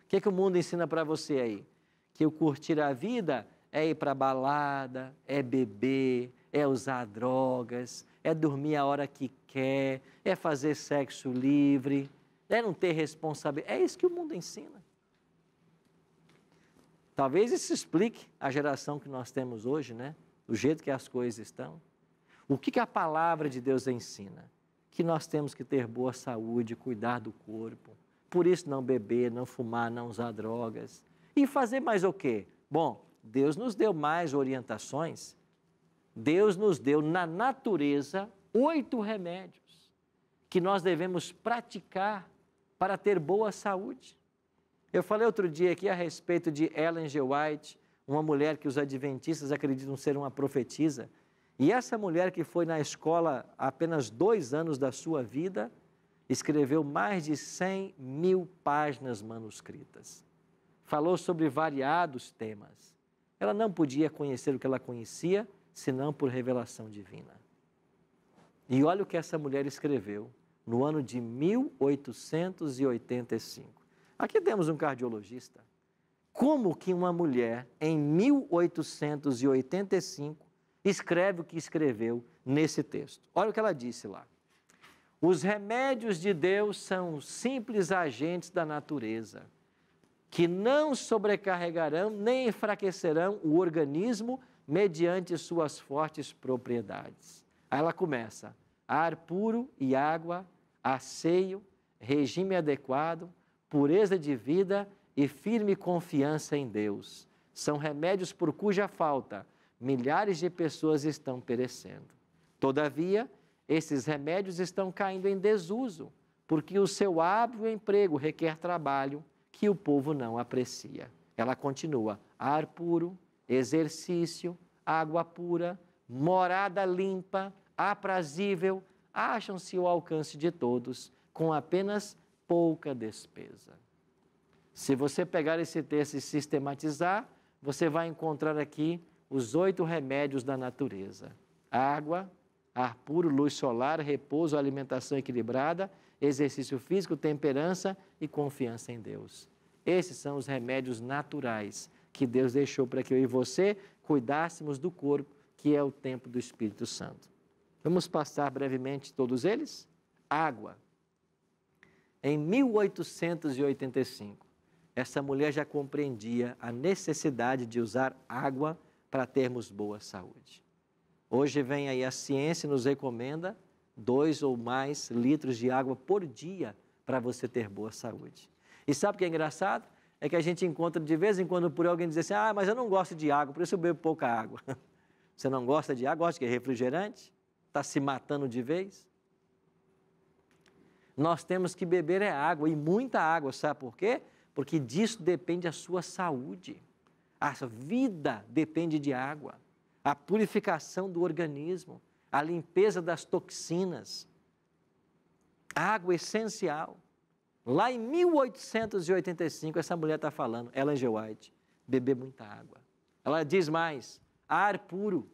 O que o mundo ensina para você aí? Que o curtir a vida é ir para a balada, é beber, é usar drogas, é dormir a hora que quer, é fazer sexo livre, é não ter responsabilidade. É isso que o mundo ensina. Talvez isso explique a geração que nós temos hoje, né? Do jeito que as coisas estão. O que a palavra de Deus ensina? Que nós temos que ter boa saúde, cuidar do corpo. Por isso não beber, não fumar, não usar drogas. E fazer mais o quê? Bom, Deus nos deu mais orientações. Deus nos deu na natureza 8 remédios que nós devemos praticar para ter boa saúde. Eu falei outro dia aqui a respeito de Ellen G. White, uma mulher que os adventistas acreditam ser uma profetisa. E essa mulher que foi na escola apenas 2 anos da sua vida, escreveu mais de 100.000 páginas manuscritas. Falou sobre variados temas. Ela não podia conhecer o que ela conhecia, senão por revelação divina. E olha o que essa mulher escreveu no ano de 1885. Aqui temos um cardiologista. Como que uma mulher, em 1885, escreve o que escreveu nesse texto? Olha o que ela disse lá. Os remédios de Deus são simples agentes da natureza, que não sobrecarregarão nem enfraquecerão o organismo mediante suas fortes propriedades. Aí ela começa: ar puro e água, asseio, regime adequado, pureza de vida e firme confiança em Deus. São remédios por cuja falta milhares de pessoas estão perecendo. Todavia, esses remédios estão caindo em desuso, porque o seu hábil emprego requer trabalho que o povo não aprecia. Ela continua: ar puro, exercício, água pura, morada limpa, aprazível, acham-se ao alcance de todos, com apenas pouca despesa. Se você pegar esse texto e sistematizar, você vai encontrar aqui os 8 remédios da natureza: água, ar puro, luz solar, repouso, alimentação equilibrada, exercício físico, temperança e confiança em Deus. Esses são os remédios naturais que Deus deixou para que eu e você cuidássemos do corpo, que é o templo do Espírito Santo. Vamos passar brevemente todos eles? Água. Em 1885, essa mulher já compreendia a necessidade de usar água para termos boa saúde. Hoje vem aí a ciência e nos recomenda 2 ou mais litros de água por dia para você ter boa saúde. E sabe o que é engraçado? É que a gente encontra de vez em quando por alguém dizer assim: ah, mas eu não gosto de água, por isso eu bebo pouca água. Você não gosta de água? Gosta de refrigerante? Está se matando de vez? Nós temos que beber água, e muita água, sabe por quê? Porque disso depende a sua saúde. A vida depende de água. A purificação do organismo, a limpeza das toxinas. Água é essencial. Lá em 1885, essa mulher está falando, Ellen G. White, beber muita água. Ela diz mais: ar puro,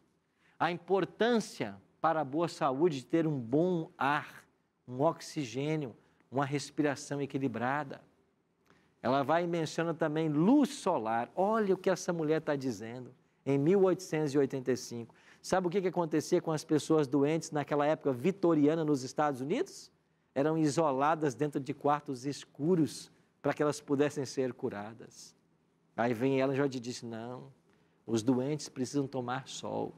a importância para a boa saúde de ter um bom ar, um oxigênio, uma respiração equilibrada. Ela vai e menciona também luz solar. Olha o que essa mulher está dizendo em 1885. Sabe o que acontecia com as pessoas doentes naquela época vitoriana nos Estados Unidos? Eram isoladas dentro de quartos escuros para que elas pudessem ser curadas. Aí vem ela e já disse: não, os doentes precisam tomar sol.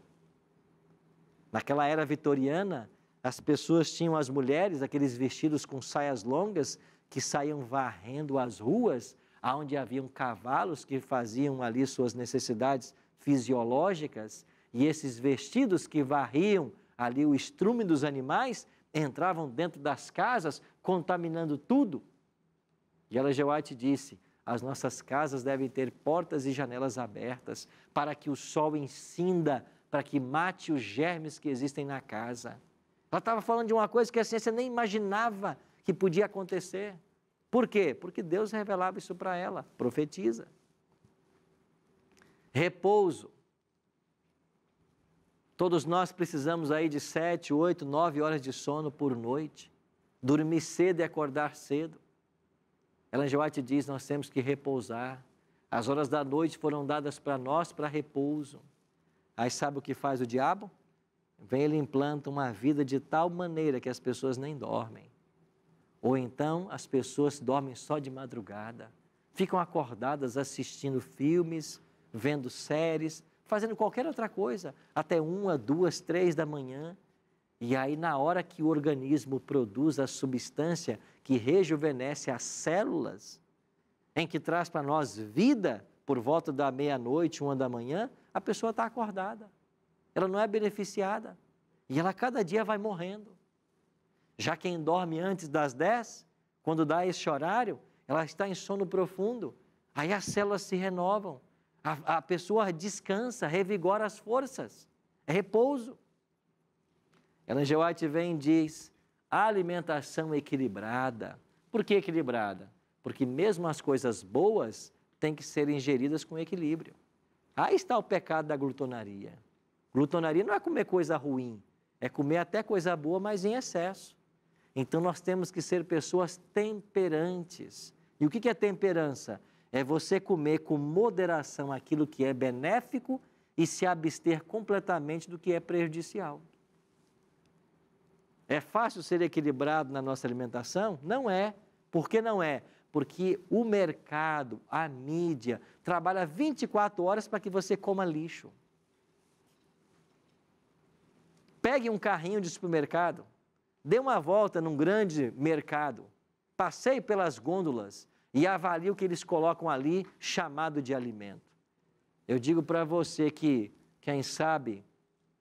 Naquela era vitoriana, as pessoas tinham, as mulheres, aqueles vestidos com saias longas que saíam varrendo as ruas, onde haviam cavalos que faziam ali suas necessidades fisiológicas, e esses vestidos que varriam ali o estrume dos animais, entravam dentro das casas, contaminando tudo. E Ellen G. White disse, as nossas casas devem ter portas e janelas abertas, para que o sol incenda, para que mate os germes que existem na casa. Ela estava falando de uma coisa que a ciência nem imaginava que podia acontecer. Por quê? Porque Deus revelava isso para ela, profetiza. Repouso. Todos nós precisamos aí de 7, 8, 9 horas de sono por noite. Dormir cedo e acordar cedo. Ellen G. White diz, nós temos que repousar. As horas da noite foram dadas para nós para repouso. Aí sabe o que faz o diabo? Vem, ele implanta uma vida de tal maneira que as pessoas nem dormem. Ou então as pessoas dormem só de madrugada. Ficam acordadas assistindo filmes, vendo séries, fazendo qualquer outra coisa, até 1, 2, 3 da manhã. E aí, na hora que o organismo produz a substância que rejuvenesce as células, em que traz para nós vida, por volta da meia-noite, 1 da manhã, a pessoa está acordada. Ela não é beneficiada. E ela cada dia vai morrendo. Já quem dorme antes das 10, quando dá esse horário, ela está em sono profundo. Aí as células se renovam. A pessoa descansa, revigora as forças. É repouso. Ellen G. White vem e diz, a alimentação equilibrada. Por que equilibrada? Porque mesmo as coisas boas têm que ser ingeridas com equilíbrio. Aí está o pecado da glutonaria. Glutonaria não é comer coisa ruim, é comer até coisa boa, mas em excesso. Então nós temos que ser pessoas temperantes. E o que é temperança? É você comer com moderação aquilo que é benéfico e se abster completamente do que é prejudicial. É fácil ser equilibrado na nossa alimentação? Não é. Por que não é? Porque o mercado, a mídia, trabalha 24 horas para que você coma lixo. Pegue um carrinho de supermercado, dê uma volta num grande mercado, passeie pelas gôndolas e avalie o que eles colocam ali chamado de alimento. Eu digo para você que, quem sabe,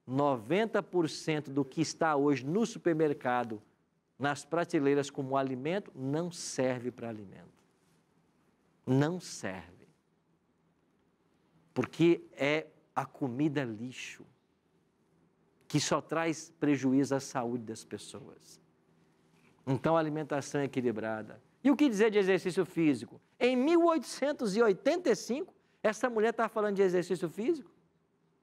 90% do que está hoje no supermercado, nas prateleiras como alimento, não serve para alimento. Não serve. Porque é a comida lixo, que só traz prejuízo à saúde das pessoas. Então, a alimentação é equilibrada. E o que dizer de exercício físico? Em 1885, essa mulher está falando de exercício físico.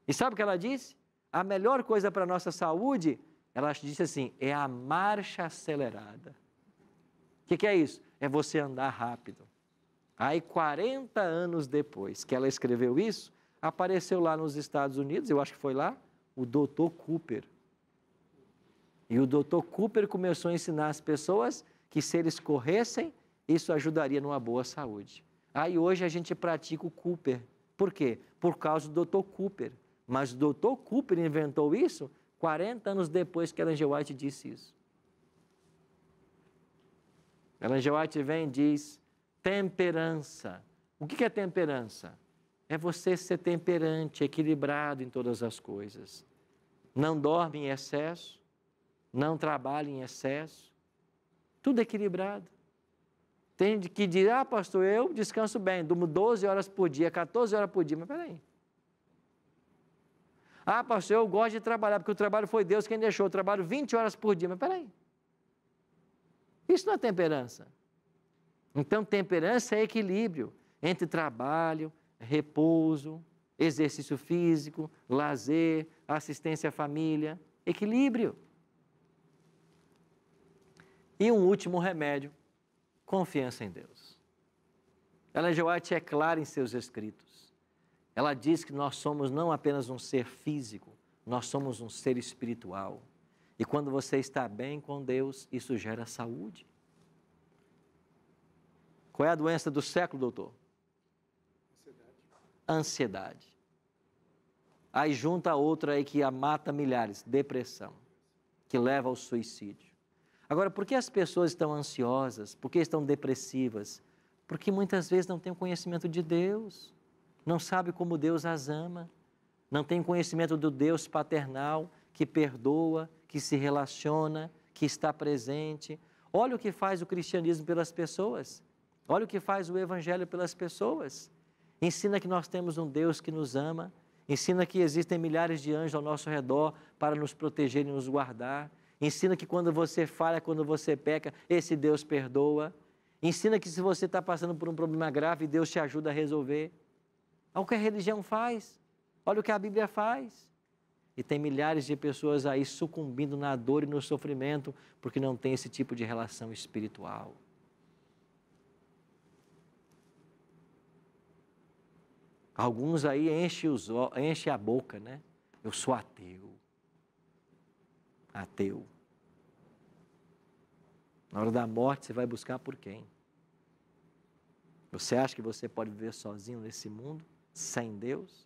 E sabe o que ela disse? A melhor coisa para a nossa saúde, ela disse assim, é a marcha acelerada. O que é isso? É você andar rápido. Aí, 40 anos depois que ela escreveu isso, apareceu lá nos Estados Unidos, eu acho que foi lá, o Dr. Cooper. E o Dr. Cooper começou a ensinar as pessoas que se eles corressem, isso ajudaria numa boa saúde. Aí hoje a gente pratica o Cooper. Por quê? Por causa do Dr. Cooper. Mas o Dr. Cooper inventou isso 40 anos depois que Ellen G. White disse isso. Ellen G. White vem e diz, temperança. O que é temperança? É você ser temperante, equilibrado em todas as coisas. Não dorme em excesso, não trabalha em excesso, tudo equilibrado. Tem que dizer, pastor, eu descanso bem, durmo 12 horas por dia, 14 horas por dia, mas peraí. Pastor, eu gosto de trabalhar, porque o trabalho foi Deus quem deixou, eu trabalho 20 horas por dia, mas peraí. Isso não é temperança. Então, temperança é equilíbrio entre trabalho, repouso, exercício físico, lazer, assistência à família, equilíbrio. E um último remédio, confiança em Deus. Ellen G. White é clara em seus escritos. Ela diz que nós somos não apenas um ser físico, nós somos um ser espiritual. E quando você está bem com Deus, isso gera saúde. Qual é a doença do século, doutor? Ansiedade. Aí junta outra aí que a mata milhares, depressão. que leva ao suicídio. Agora, por que as pessoas estão ansiosas? Por que estão depressivas? Porque muitas vezes não têm o conhecimento de Deus, não sabe como Deus as ama, não tem conhecimento do Deus paternal que perdoa, que se relaciona, que está presente. Olha o que faz o cristianismo pelas pessoas. Olha o que faz o evangelho pelas pessoas. Ensina que nós temos um Deus que nos ama. Ensina que existem milhares de anjos ao nosso redor para nos proteger e nos guardar. Ensina que quando você falha, quando você peca, esse Deus perdoa. Ensina que se você está passando por um problema grave, Deus te ajuda a resolver. Olha o que a religião faz. Olha o que a Bíblia faz. E tem milhares de pessoas aí sucumbindo na dor e no sofrimento porque não tem esse tipo de relação espiritual. Alguns aí enchem a boca, né? Eu sou ateu. Ateu. Na hora da morte você vai buscar por quem? Você acha que você pode viver sozinho nesse mundo, sem Deus?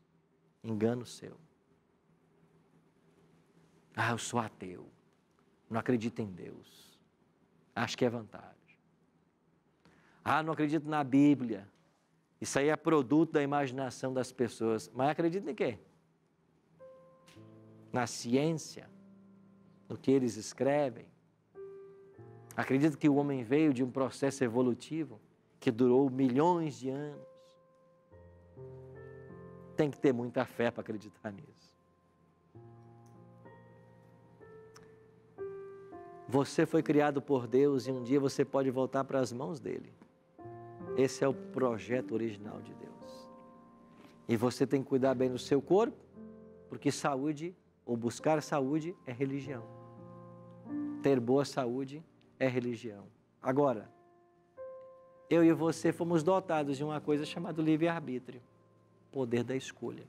Engano seu. Ah, eu sou ateu. Não acredito em Deus. Acho que é vantagem. Ah, não acredito na Bíblia. Isso aí é produto da imaginação das pessoas. Mas acredita em quê? Na ciência, no que eles escrevem. Acredita que o homem veio de um processo evolutivo que durou milhões de anos. Tem que ter muita fé para acreditar nisso. Você foi criado por Deus e um dia você pode voltar para as mãos dele. Esse é o projeto original de Deus. E você tem que cuidar bem do seu corpo, porque saúde, ou buscar saúde, é religião. Ter boa saúde é religião. Agora, eu e você fomos dotados de uma coisa chamada livre-arbítrio, poder da escolha.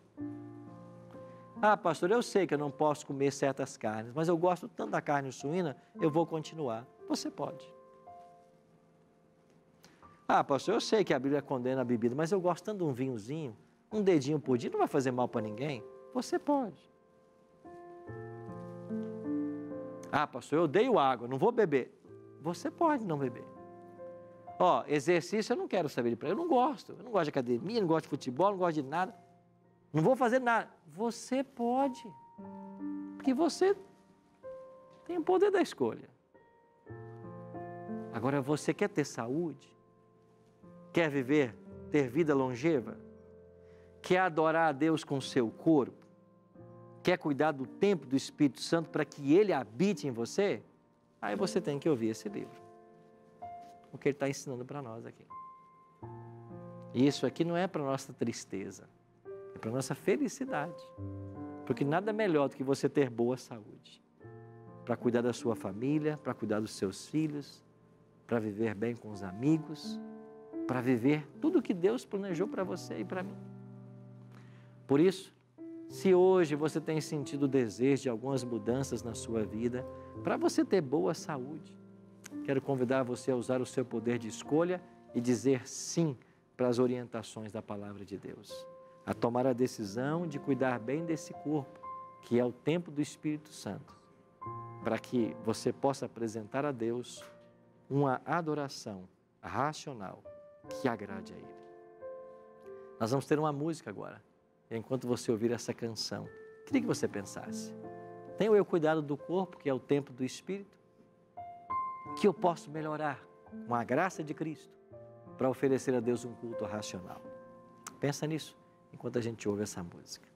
Ah, pastor, eu sei que eu não posso comer certas carnes, mas eu gosto tanto da carne suína, eu vou continuar. Você pode. Ah, pastor, eu sei que a Bíblia condena a bebida, mas eu gosto tanto de um vinhozinho, um dedinho por dia, não vai fazer mal para ninguém. Você pode. Ah, pastor, eu odeio água, não vou beber. Você pode não beber. Ó, exercício eu não quero saber de praia, eu não gosto de academia, não gosto de futebol, não gosto de nada. Não vou fazer nada. Você pode. Porque você tem o poder da escolha. Agora, você quer ter saúde? Quer viver, ter vida longeva? Quer adorar a Deus com o seu corpo? Quer cuidar do templo do Espírito Santo para que Ele habite em você? Aí você tem que ouvir esse livro. O que Ele está ensinando para nós aqui. E isso aqui não é para nossa tristeza. É para a nossa felicidade. Porque nada melhor do que você ter boa saúde. Para cuidar da sua família, para cuidar dos seus filhos, para viver bem com os amigos, para viver tudo o que Deus planejou para você e para mim. Por isso, se hoje você tem sentido o desejo de algumas mudanças na sua vida, para você ter boa saúde, quero convidar você a usar o seu poder de escolha e dizer sim para as orientações da palavra de Deus. A tomar a decisão de cuidar bem desse corpo, que é o templo do Espírito Santo, para que você possa apresentar a Deus uma adoração racional que agrade a Ele. Nós vamos ter uma música agora. Enquanto você ouvir essa canção, queria que você pensasse: tenho eu cuidado do corpo, que é o templo do Espírito? Que eu posso melhorar com a graça de Cristo para oferecer a Deus um culto racional? Pensa nisso enquanto a gente ouve essa música.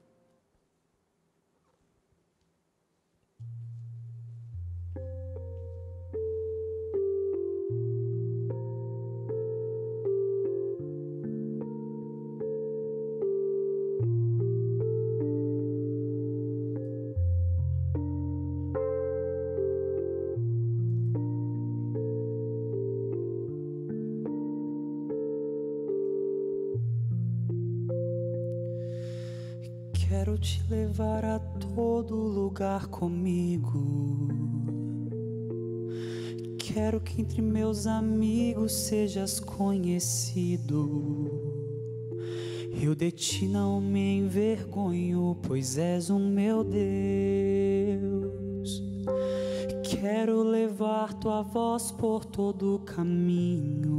Quero te levar a todo lugar comigo. Quero que entre meus amigos sejas conhecido. Eu de ti não me envergonho, pois és o meu Deus. Quero levar tua voz por todo o caminho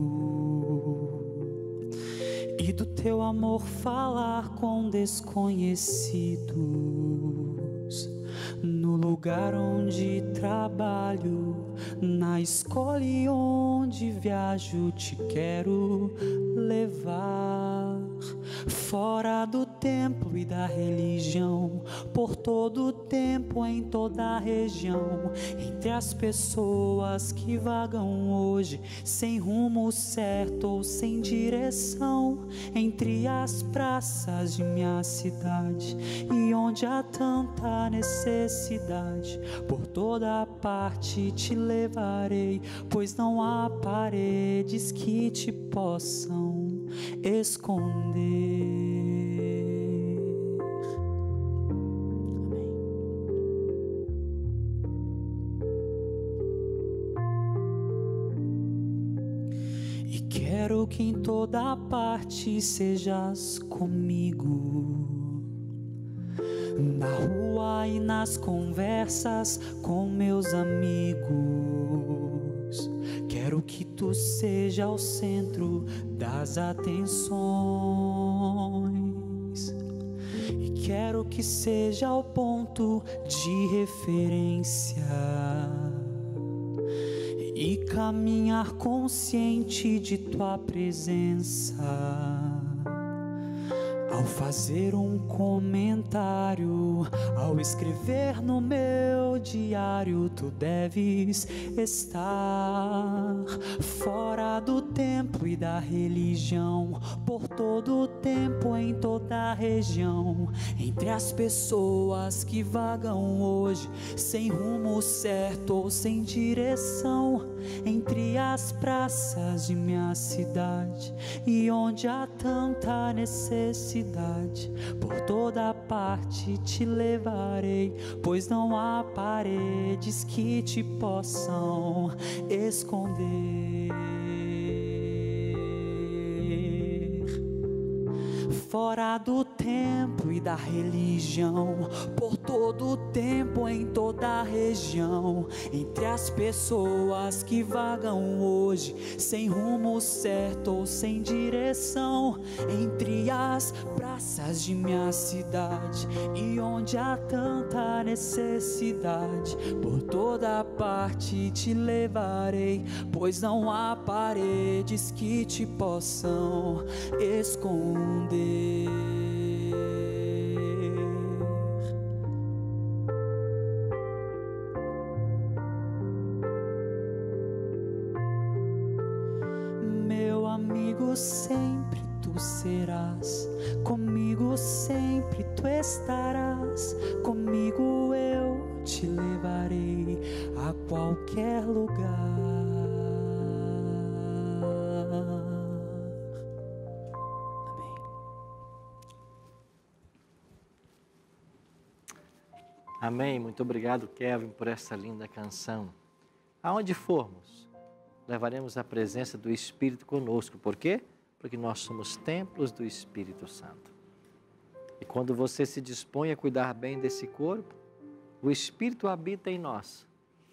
e do teu amor falar com desconhecidos. No lugar onde trabalho, na escola e onde viajo, te quero levar. Fora do templo e da religião, por todo o tempo, em toda a região, entre as pessoas que vagam hoje, sem rumo certo ou sem direção, entre as praças de minha cidade e onde há tanta necessidade, por toda parte te levarei, pois não há paredes que te possam esconder. E quero que em toda parte sejas comigo, na rua e nas conversas com meus amigos. Quero que tu seja o centro das atenções e quero que seja o ponto de referência e caminhar consciente de tua presença. Ao fazer um comentário, ao escrever no meu diário, tu deves estar fora do templo e da religião, por todo o tempo, em toda a região, entre as pessoas que vagam hoje, sem rumo certo ou sem direção, entre as praças de minha cidade e onde há tanta necessidade. Por toda parte te levarei, pois não há paredes que te possam esconder. Fora do templo e da religião, por todo o tempo, em toda a região, entre as pessoas que vagam hoje, sem rumo certo ou sem direção, entre as praças de minha cidade e onde há tanta necessidade, por toda parte te levarei, pois não há paredes que te possam esconder. Meu amigo, sempre tu serás, comigo sempre tu estarás, comigo eu te levarei a qualquer lugar. Amém. Muito obrigado, Kevin, por essa linda canção. Aonde formos, levaremos a presença do Espírito conosco. Por quê? Porque nós somos templos do Espírito Santo. E quando você se dispõe a cuidar bem desse corpo, o Espírito habita em nós.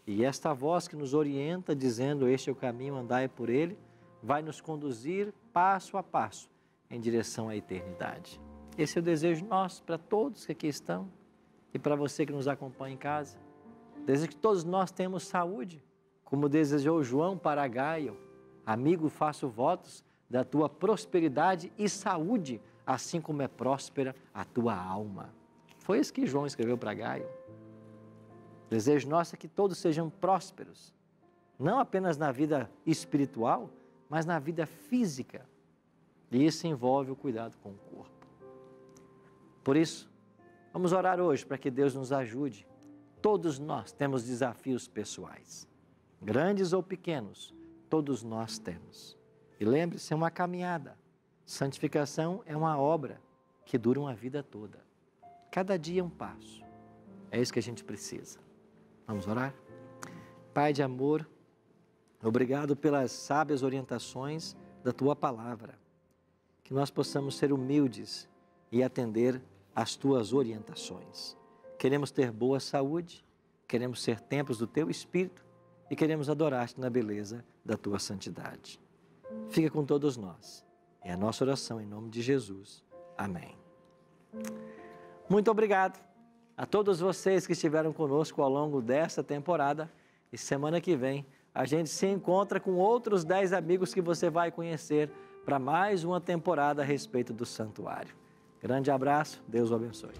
E esta voz que nos orienta, dizendo: este é o caminho, andai por ele, vai nos conduzir passo a passo em direção à eternidade. Esse é o desejo nosso para todos que aqui estão. E para você que nos acompanha em casa, desejo que todos nós tenhamos saúde, como desejou João para Gaio. Amigo, faço votos da tua prosperidade e saúde, assim como é próspera a tua alma. Foi isso que João escreveu para Gaio. Desejo nosso é que todos sejam prósperos, não apenas na vida espiritual, mas na vida física. E isso envolve o cuidado com o corpo. Por isso, vamos orar hoje para que Deus nos ajude. Todos nós temos desafios pessoais, grandes ou pequenos, todos nós temos. E lembre-se, é uma caminhada. Santificação é uma obra que dura uma vida toda. Cada dia um passo. É isso que a gente precisa. Vamos orar? Pai de amor, obrigado pelas sábias orientações da Tua palavra. Que nós possamos ser humildes e atender as Tuas orientações. Queremos ter boa saúde, queremos ser templos do Teu Espírito e queremos adorar-te na beleza da Tua santidade. Fica com todos nós. É a nossa oração em nome de Jesus. Amém. Muito obrigado a todos vocês que estiveram conosco ao longo desta temporada. E semana que vem a gente se encontra com outros 10 amigos que você vai conhecer para mais uma temporada a respeito do santuário. Grande abraço, Deus o abençoe.